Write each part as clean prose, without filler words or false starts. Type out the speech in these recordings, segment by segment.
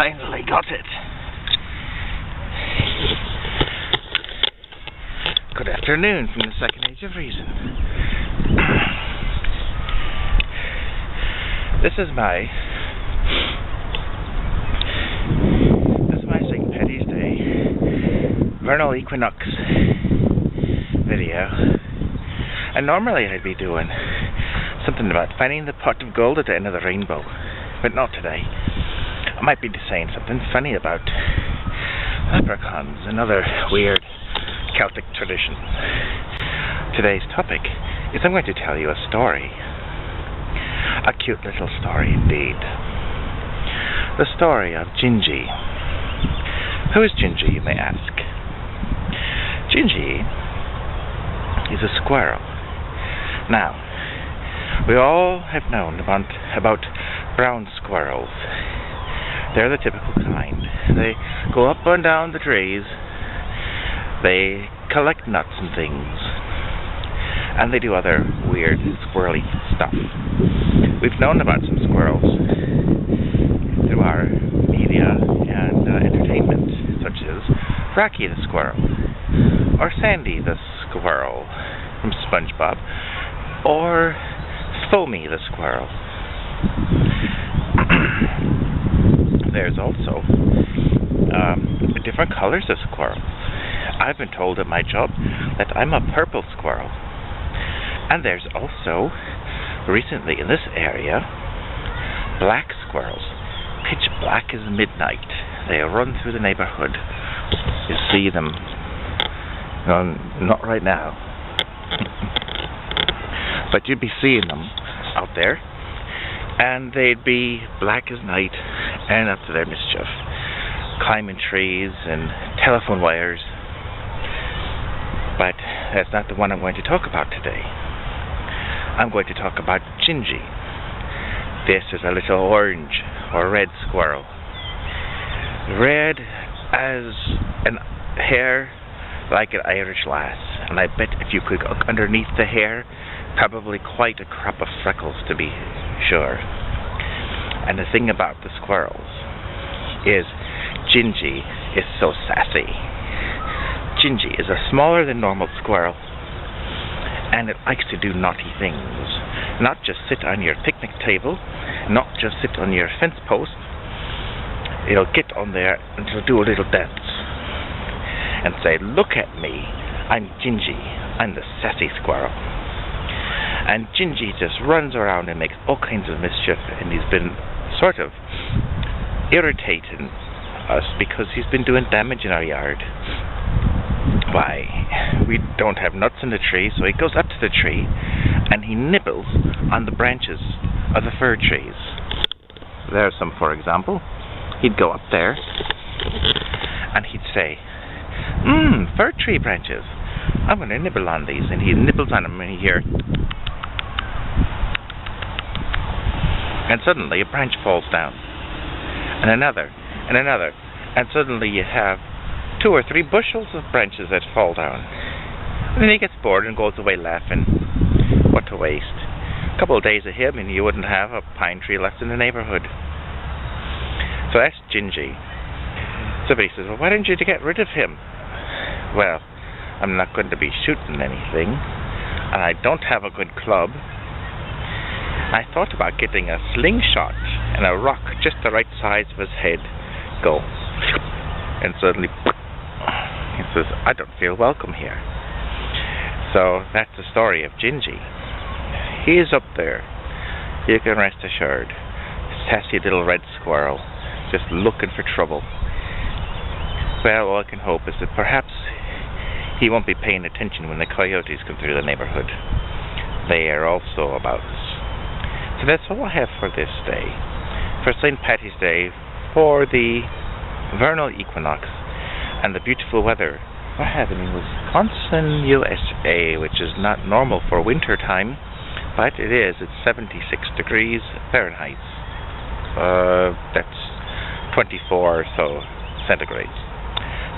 finally got it. Good afternoon from the Second Age of Reason. This is my St. Paddy's Day vernal equinox video. And normally I'd be doing something about finding the pot of gold at the end of the rainbow, but not today. I might be saying something funny about leprechauns and other weird Celtic traditions. Today's topic is I'm going to tell you a story. A cute little story indeed. The story of Gingie. Who is Gingie, you may ask? Gingie is a squirrel. Now, we all have known about brown squirrels. They're the typical kind. They go up and down the trees, they collect nuts and things, and they do other weird squirrely stuff. We've known about some squirrels through our media and entertainment, such as Rocky the Squirrel, or Sandy the Squirrel from SpongeBob, or Foamy the Squirrel. There's also different colors of squirrels. I've been told at my job that I'm a purple squirrel. And there's also, recently in this area, black squirrels. Pitch black as midnight. They run through the neighborhood. You see them. Not right now. But you'd be seeing them out there. And they'd be black as night and up to their mischief. Climbing trees and telephone wires. But that's not the one I'm going to talk about today. I'm going to talk about Gingie. This is a little orange or red squirrel. Red as an hair like an Irish lass. And I bet if you could look underneath the hair, probably quite a crop of freckles to be sure. And the thing about the squirrels is Gingie is so sassy. Gingie is a smaller than normal squirrel, and it likes to do naughty things. Not just sit on your picnic table, not just sit on your fence post. It'll get on there and it'll do a little dance and say, "Look at me, I'm Gingie, I'm the sassy squirrel." And Gingie just runs around and makes all kinds of mischief, and he's been sort of irritating us because he's been doing damage in our yard. Why, we don't have nuts in the tree, so he goes up to the tree and he nibbles on the branches of the fir trees. There's some, for example. He'd go up there and he'd say, fir tree branches, I'm going to nibble on these. And he nibbles on them and you hear, and suddenly a branch falls down, and another, and suddenly you have 2 or 3 bushels of branches that fall down. And then he gets bored and goes away laughing. What a waste. A couple of days of him and you wouldn't have a pine tree left in the neighborhood. So that's Gingie. Somebody says, well, why didn't you get rid of him? Well, I'm not going to be shooting anything, and I don't have a good club. I thought about getting a slingshot and a rock just the right size of his head. Go. And suddenly, he says, I don't feel welcome here. So that's the story of Gingie. He is up there. You can rest assured. Sassy little red squirrel, just looking for trouble. Well, all I can hope is that perhaps he won't be paying attention when the coyotes come through the neighborhood. They are also about. So that's all I have for this day. For St. Paddy's Day, for the vernal equinox, and the beautiful weather we're having in Wisconsin, USA, which is not normal for winter time, but it is. It's 76 degrees Fahrenheit. That's 24 or so centigrade.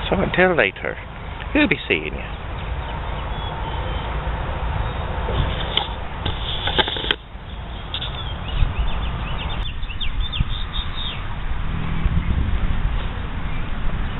So until later, we'll be seeing you.